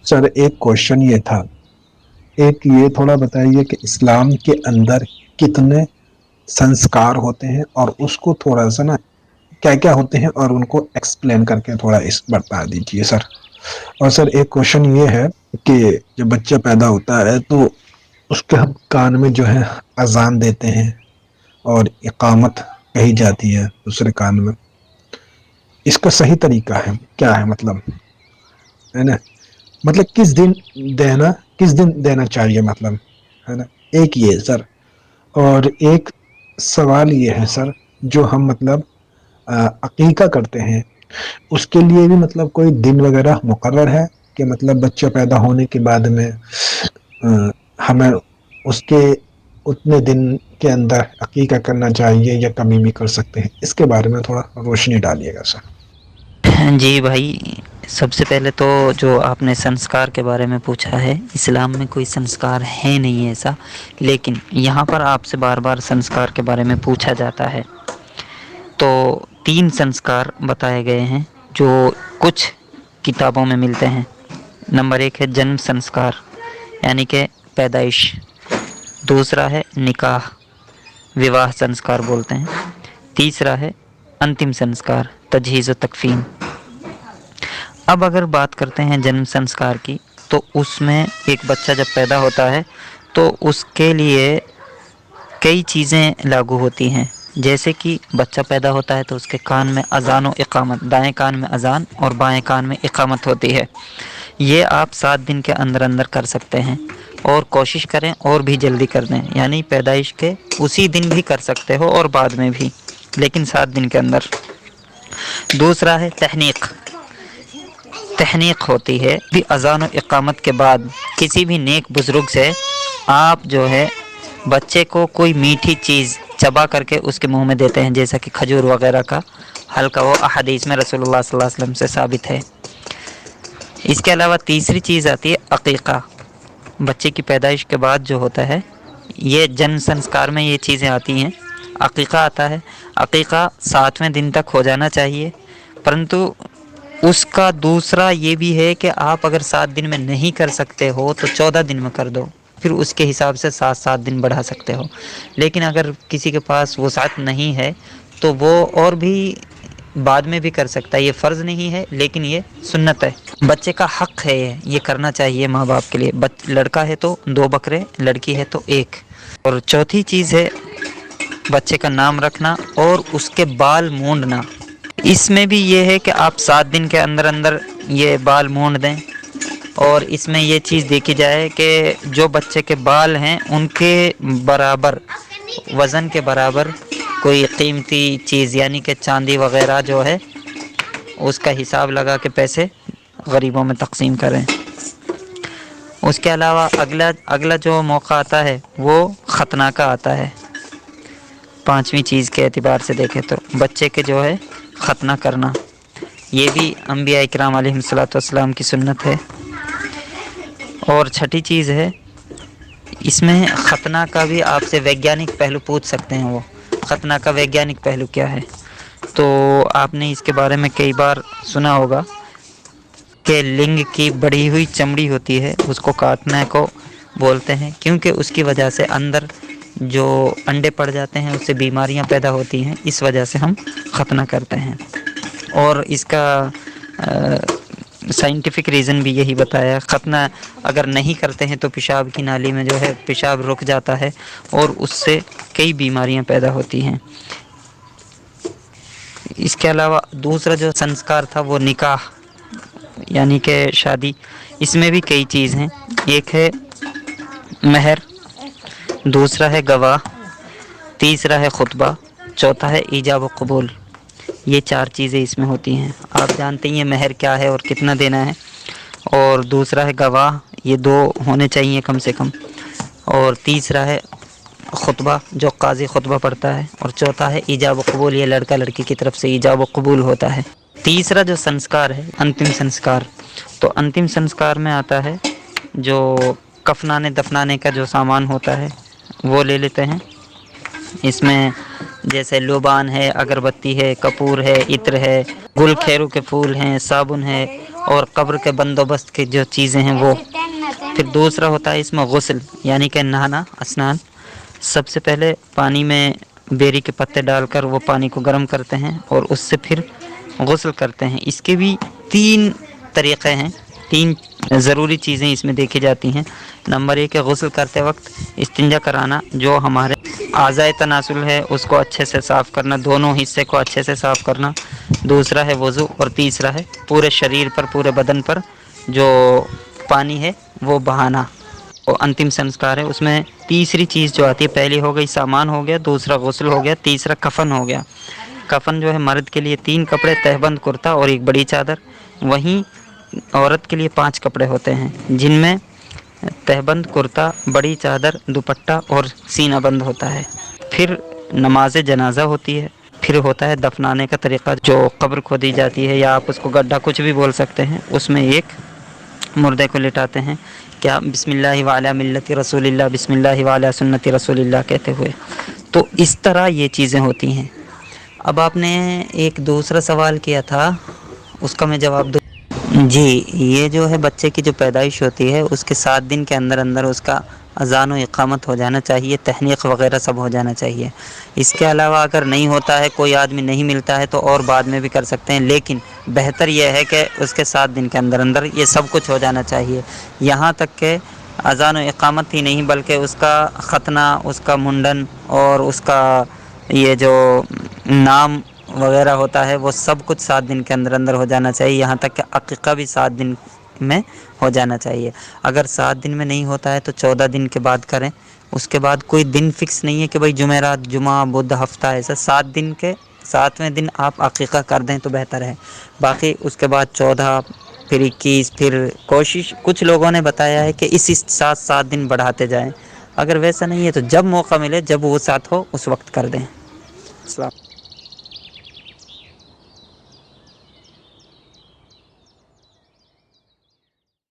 سر ایک کوشچن یہ تھا، ایک یہ تھوڑا بتائیے کہ اسلام کے اندر کتنے سنسکار ہوتے ہیں، اور اس کو تھوڑا سا نا کیا کیا ہوتے ہیں، اور ان کو ایکسپلین کر کے تھوڑا اس بتا دیجیے سر۔ اور سر ایک کوشچن یہ ہے کہ جب بچہ پیدا ہوتا ہے تو اس کے ہم کان میں جو ہے اذان دیتے ہیں اور اقامت کہی جاتی ہے دوسرے کان میں، اس کا صحیح طریقہ ہے کیا ہے؟ مطلب ہے نا، مطلب کس دن دینا چاہیے، مطلب ہے نا، ایک یہ سر۔ اور ایک سوال یہ ہے سر، جو ہم مطلب عقیقہ کرتے ہیں، اس کے لیے بھی مطلب کوئی دن وغیرہ مقرر ہے کہ مطلب بچہ پیدا ہونے کے بعد میں ہمیں اس کے اتنے دن کے اندر عقیقہ کرنا چاہیے، یا کمی بھی کر سکتے ہیں؟ اس کے بارے میں تھوڑا روشنی ڈالیے گا سر۔ جی بھائی، سب سے پہلے تو جو آپ نے سنسکار کے بارے میں پوچھا ہے، اسلام میں کوئی سنسکار ہے نہیں ایسا، لیکن یہاں پر آپ سے بار بار سنسکار کے بارے میں پوچھا جاتا ہے، تو 3 سنسکار بتائے گئے ہیں جو کچھ کتابوں میں ملتے ہیں۔ نمبر 1 ہے جنم سنسکار، یعنی کہ پیدائش۔ دوسرا ہے نکاح، وواہ سنسکار بولتے ہیں۔ تیسرا ہے انتم سنسکار، تجہیز و تکفین۔ اب اگر بات کرتے ہیں جنم سنسکار کی، تو اس میں ایک بچہ جب پیدا ہوتا ہے تو اس کے لیے کئی چیزیں لاگو ہوتی ہیں، جیسے کہ بچہ پیدا ہوتا ہے تو اس کے کان میں اذان و اقامت، دائیں کان میں اذان اور بائیں کان میں اقامت ہوتی ہے۔ یہ آپ 7 دن کے اندر اندر کر سکتے ہیں، اور کوشش کریں اور بھی جلدی کر دیں، یعنی پیدائش کے اسی دن بھی کر سکتے ہو اور بعد میں بھی، لیکن 7 دن کے اندر۔ دوسرا ہے تحنیق۔ تحنیق ہوتی ہے بھی اذان و اقامت کے بعد کسی بھی نیک بزرگ سے آپ جو ہے بچے کو کوئی میٹھی چیز چبا کر کے اس کے منہ میں دیتے ہیں، جیسا کہ کھجور وغیرہ کا حلقہ، وہ احادیث میں رسول اللہ صلی اللہ علیہ وسلم سے ثابت ہے۔ اس کے علاوہ تیسری چیز آتی ہے عقیقہ۔ بچے کی پیدائش کے بعد جو ہوتا ہے، یہ جنم سنسکار میں یہ چیزیں آتی ہیں۔ عقیقہ آتا ہے، عقیقہ 7ویں دن تک ہو جانا چاہیے، پرنتو اس کا دوسرا یہ بھی ہے کہ آپ اگر 7 دن میں نہیں کر سکتے ہو تو 14 دن میں کر دو، پھر اس کے حساب سے 7 دن بڑھا سکتے ہو۔ لیکن اگر کسی کے پاس وسعت نہیں ہے تو وہ اور بھی بعد میں بھی کر سکتا ہے، یہ فرض نہیں ہے لیکن یہ سنت ہے۔ بچے کا حق ہے یہ کرنا چاہیے ماں باپ کے لیے۔ لڑکا ہے تو 2 بکرے، لڑکی ہے تو 1۔ اور چوتھی چیز ہے بچے کا نام رکھنا اور اس کے بال مونڈنا۔ اس میں بھی یہ ہے کہ آپ 7 دن کے اندر اندر یہ بال مونڈ دیں، اور اس میں یہ چیز دیکھی جائے کہ جو بچے کے بال ہیں ان کے برابر، وزن کے برابر کوئی قیمتی چیز، یعنی کہ چاندی وغیرہ جو ہے، اس کا حساب لگا کے پیسے غریبوں میں تقسیم کریں۔ اس کے علاوہ اگلا جو موقع آتا ہے وہ ختنہ کا آتا ہے۔ 5ویں چیز کے اعتبار سے دیکھیں تو بچے کے جو ہے ختنہ کرنا، یہ بھی انبیاء اکرام علیہ الصلوۃ والسلام کی سنت ہے۔ اور چھٹی چیز ہے، اس میں ختنہ کا بھی آپ سے ویگیانک پہلو پوچھ سکتے ہیں، وہ ختنہ کا ویگیانک پہلو کیا ہے؟ تو آپ نے اس کے بارے میں کئی بار سنا ہوگا کہ لنگ کی بڑھی ہوئی چمڑی ہوتی ہے، اس کو کاٹنے کو بولتے ہیں، کیونکہ اس کی وجہ سے اندر جو انڈے پڑ جاتے ہیں اس سے بیماریاں پیدا ہوتی ہیں، اس وجہ سے ہم ختنہ کرتے ہیں۔ اور اس کا سائنٹیفک ریزن بھی یہی بتایا، ختنہ اگر نہیں کرتے ہیں تو پیشاب کی نالی میں جو ہے پیشاب رک جاتا ہے اور اس سے کئی بیماریاں پیدا ہوتی ہیں۔ اس کے علاوہ دوسرا جو سنسکار تھا وہ نکاح، یعنی کہ شادی۔ اس میں بھی کئی چیز ہیں، ایک ہے مہر، دوسرا ہے گواہ، تیسرا ہے خطبہ، چوتھا ہے ایجاب و قبول۔ یہ 4 چیزیں اس میں ہوتی ہیں۔ آپ جانتے ہیں یہ مہر کیا ہے اور کتنا دینا ہے، اور دوسرا ہے گواہ، یہ 2 ہونے چاہیے کم سے کم، اور تیسرا ہے خطبہ جو قاضی خطبہ پڑھتا ہے، اور چوتھا ہے ایجاب و قبول، یہ لڑکا لڑکی کی طرف سے ایجاب و قبول ہوتا ہے۔ تیسرا جو سنسکار ہے انتم سنسکار، تو انتم سنسکار میں آتا ہے جو کفنانے دفنانے کا جو سامان ہوتا ہے وہ لے لیتے ہیں۔ اس میں جیسے لوبان ہے، اگربتی ہے، کپور ہے، عطر ہے، گل کھیرو کے پھول ہیں، صابن ہے، اور قبر کے بندوبست کی جو چیزیں ہیں وہ. پھر دوسرا ہوتا ہے اس میں غسل، یعنی کہ نہانا، اسنان. سب سے پہلے پانی میں بیری کے پتے ڈال کر وہ پانی کو گرم کرتے ہیں اور اس سے پھر غسل کرتے ہیں. اس کے بھی 3 طریقے ہیں، 3 ضروری چیزیں اس میں دیکھی جاتی ہیں. نمبر 1 ہے غسل کرتے وقت استنجا کرانا، جو ہمارے اعضائے تناسل ہے اس کو اچھے سے صاف کرنا، دونوں حصے کو اچھے سے صاف کرنا. دوسرا ہے وضو، اور تیسرا ہے پورے شریر پر، پورے بدن پر جو پانی ہے وہ بہانا. وہ انتم سنسکار ہے. اس میں تیسری چیز جو آتی ہے، پہلی ہو گئی سامان ہو گیا، دوسرا غسل ہو گیا، تیسرا کفن ہو گیا. کفن جو ہے مرد کے لیے 3 کپڑے، تہبند کرتا اور ایک بڑی چادر. وہیں عورت کے لیے 5 کپڑے ہوتے ہیں، جن میں تہبند کرتا، بڑی چادر، دوپٹہ اور سینہ بند ہوتا ہے. پھر نماز جنازہ ہوتی ہے. پھر ہوتا ہے دفنانے کا طریقہ، جو قبر کھودی جاتی ہے، یا آپ اس کو گڈھا کچھ بھی بول سکتے ہیں. اس میں ایک مردے کو لٹاتے ہیں، کیا بسم اللہ وعلی ملت رسول اللہ، بسم اللہ وعلی سنت رسول اللہ کہتے ہوئے. تو اس طرح یہ چیزیں ہوتی ہیں. اب آپ نے ایک دوسرا سوال کیا تھا، اس کا میں جواب دوں. جی، یہ جو ہے بچے کی جو پیدائش ہوتی ہے اس کے 7 دن کے اندر اندر اس کا اذان و اقامت ہو جانا چاہیے، تحنیق وغیرہ سب ہو جانا چاہیے. اس کے علاوہ اگر نہیں ہوتا ہے، کوئی آدمی نہیں ملتا ہے، تو اور بعد میں بھی کر سکتے ہیں، لیکن بہتر یہ ہے کہ اس کے 7 دن کے اندر اندر یہ سب کچھ ہو جانا چاہیے. یہاں تک کہ اذان و اقامت ہی نہیں، بلکہ اس کا ختنہ، اس کا منڈن اور اس کا یہ جو نام وغیرہ ہوتا ہے وہ سب کچھ 7 دن کے اندر اندر ہو جانا چاہیے. یہاں تک کہ عقیقہ بھی 7 دن میں ہو جانا چاہیے. اگر 7 دن میں نہیں ہوتا ہے تو 14 دن کے بعد کریں. اس کے بعد کوئی دن فکس نہیں ہے کہ بھائی جمعرات، جمعہ، بدھ، ہفتہ، ایسا 7 دن کے 7ویں دن آپ عقیقہ کر دیں تو بہتر ہے. باقی اس کے بعد 14، پھر 21، پھر کوشش کچھ لوگوں نے بتایا ہے کہ اسی 7 دن بڑھاتے جائیں. اگر ویسا نہیں ہے تو جب موقع ملے، جب وہ ساتھ ہو اس وقت کر دیں. السلام.